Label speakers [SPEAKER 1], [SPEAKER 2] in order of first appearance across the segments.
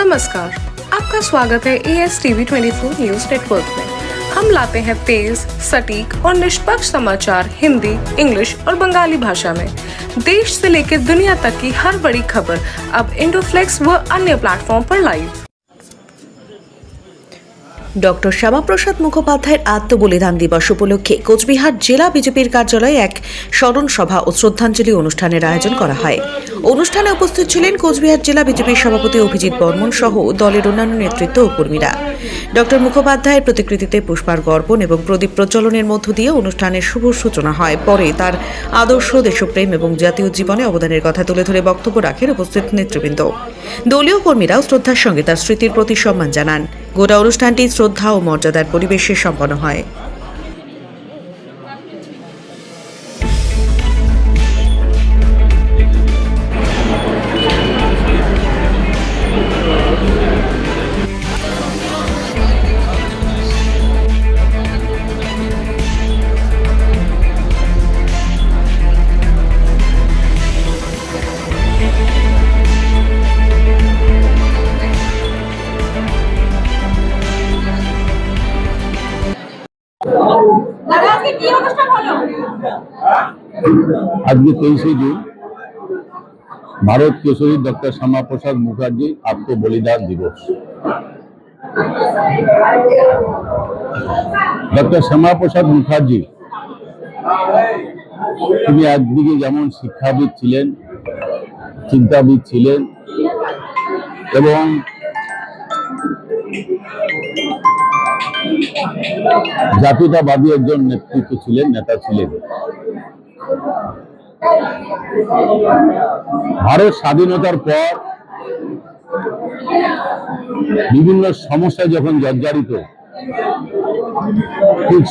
[SPEAKER 1] नमस्कार, आपका स्वागत है ASTV 24 न्यूज नेटवर्क में। हम लाते हैं तेज, सटीक और निष्पक्ष समाचार हिंदी, इंग्लिश और बंगाली भाषा में। देश से लेकर दुनिया तक की हर बड़ी खबर अब इंडोफ्लेक्स व अन्य प्लेटफॉर्म पर लाइव।
[SPEAKER 2] ডক্টর শ্যামাপ্রসাদ মুখোপাধ্যায়ের আত্মবলিদান দিবস উপলক্ষে কোচবিহার জেলা বিজেপির কার্যালয়ে এক স্মরণ সভা ও শ্রদ্ধাঞ্জলি অনুষ্ঠানের আয়োজন করা হয়। অনুষ্ঠানে উপস্থিত ছিলেন কোচবিহার জেলা বিজেপির সভাপতি অভিজিৎ বর্মন সহ দলের অন্যান্য নেতৃত্ব ও কর্মীরা। ডক্টর মুখোপাধ্যায়ের প্রতিকৃতিতে পুষ্পার্ঘ অর্পণ এবং প্রদীপ প্রজ্বলনের মধ্য দিয়ে অনুষ্ঠানের শুভ সূচনা হয়। পরে তার আদর্শ, দেশপ্রেম এবং জাতীয় জীবনে অবদানের কথা তুলে ধরে বক্তব্য রাখেন উপস্থিত নেতৃবৃন্দ। দলীয় কর্মীরাও শ্রদ্ধার সঙ্গে তার স্মৃতির প্রতি সম্মান জানান। গোটা অনুষ্ঠানটি শ্রদ্ধা ও মর্যাদার পরিবেশে সম্পন্ন হয়।
[SPEAKER 3] আজকে 23শে জুন ভারত কেশরী ডক্টর শ্যামাপ্রসাদ মুখার্জি আত্মবলিদান দিবস। ডক্টর শ্যামাপ্রসাদ মুখার্জি তিনি একদিকে যেমন শিক্ষাবিদ ছিলেন, চিন্তাবিদ ছিলেন এবং জাতীয়তাবাদী একজন নেতৃত্ব ছিলেন, নেতা ছিলেন। ভারত স্বাধীনতার পর বিভিন্ন সমস্যায় যখন জর্জরিত, ঠিক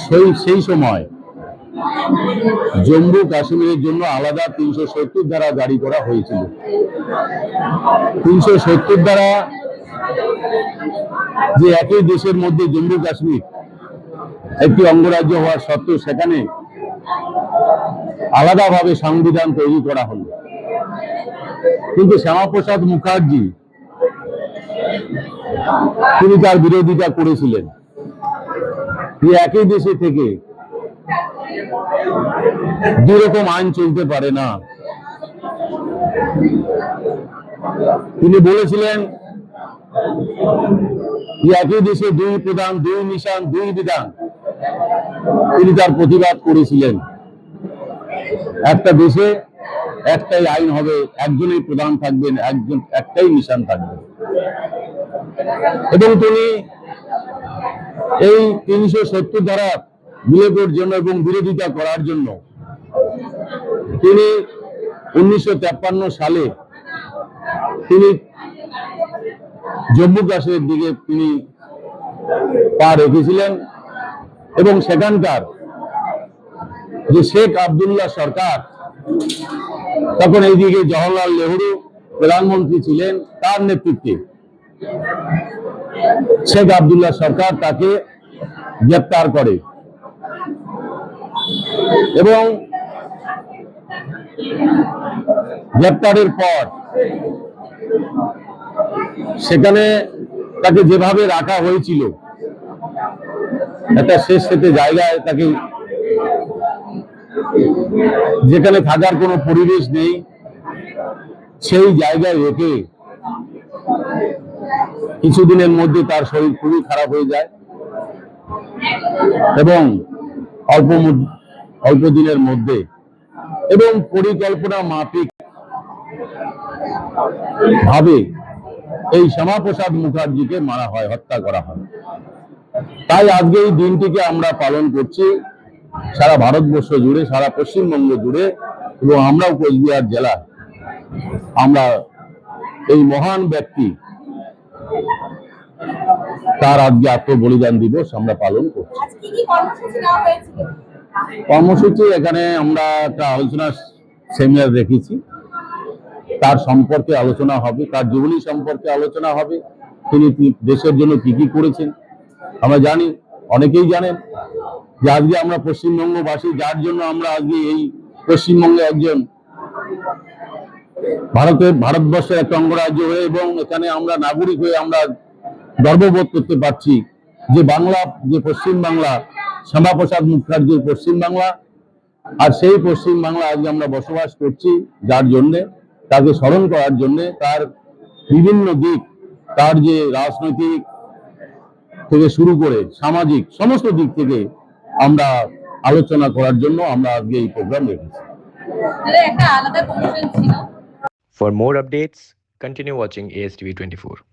[SPEAKER 3] সেই সময় জম্মু কাশ্মীরের জন্য আলাদা 370 ধারা জারি করা হয়েছিল। 370 ধারা যে একই দেশের মধ্যে জম্মু কাশ্মীর একটি অঙ্গরাজ্য হওয়ার সত্ত্বেও সেখানে আলাদাভাবে সংবিধান তৈরি করা হলো। কিন্তু শ্যামাপ্রসাদ মুখার্জি তিনি তার বিরোধিতা করেছিলেন। যে একই দেশে থেকে দুই রকম আইন চলতে পারে না। তিনি বলেছিলেন যে একই দেশে দুই প্রধান, দুই নিশান, দুই বিধান। তিনি তার প্রতিবাদ করেছিলেন। একটা দেশে একটাই আইন হবে, একজনই প্রধান থাকবেন, একটাই নিশান থাকবে। এবং তিনি এই 370 ধারা বিলোপের জন্য এবং বিরোধিতা করার জন্য তিনি 1953 সালে তিনি জম্মু কাশ্মীরের দিকে তিনি পা রেখেছিলেন এবং সেখানকার যে শেখ আব্দুল্লাহ সরকার, তখন এইদিকে জওহরলাল নেহরু প্রধানমন্ত্রী ছিলেন, তার নেতৃত্বে শেখ আব্দুল্লাহ সরকার তাকে গ্রেপ্তার করে এবং গ্রেপ্তারের পর সেখানে তাকে যেভাবে রাখা হয়েছিল, একটা শেষ জায়গায় তাকে, যেখানে থাকার কোনো পরিবেশ নেই, সেই জায়গায় রেখে কিছুদিনের মধ্যে তার শরীর খুবই খারাপ হয়ে যায় এবং অল্প দিনের মধ্যে এবং পরিকল্পনা মাফিক ভাবে এই শ্যামাপ্রসাদ মুখার্জিকে মারা হয়, হত্যা করা হয়। তাই আজকে এই দিনটিকে আমরা পালন করছি সারা ভারতবর্ষ জুড়ে, সারা পশ্চিমবঙ্গ জুড়ে, এবং আমরাও কোচবিহার জেলা আমরা এই মহান ব্যক্তি তার আজকে আত্মবলিদান দিবস আমরা পালন করছি। কর্মসূচি এখানে আমরা একটা আলোচনা সেমিনার রেখেছি, তার সম্পর্কে আলোচনা হবে, তার জীবনী সম্পর্কে আলোচনা হবে, তিনি দেশের জন্য কি কি করেছেন। আমরা জানি, অনেকেই জানেন যে আজকে আমরা পশ্চিমবঙ্গবাসী, যার জন্য আমরা আজকে এই পশ্চিমবঙ্গে একজন ভারতবর্ষের একটা অঙ্গরাজ্য হয়ে এবং এখানে আমরা নাগরিক হয়ে আমরা গর্ববোধ করতে পারছি যে বাংলা, যে পশ্চিম বাংলা, শ্যামাপ্রসাদ মুখার্জির পশ্চিম বাংলা, আর সেই পশ্চিম বাংলা আজকে আমরা বসবাস করছি, যার জন্যে তাকে স্মরণ করার জন্যে তার বিভিন্ন দিক, তার যে রাজনৈতিক থেকে শুরু করে সামাজিক সমস্ত দিক থেকে আমরা আলোচনা করার জন্য আমরা আজকে এই প্রোগ্রাম রেখেছি।
[SPEAKER 4] For more updates, continue watching ASTV 24.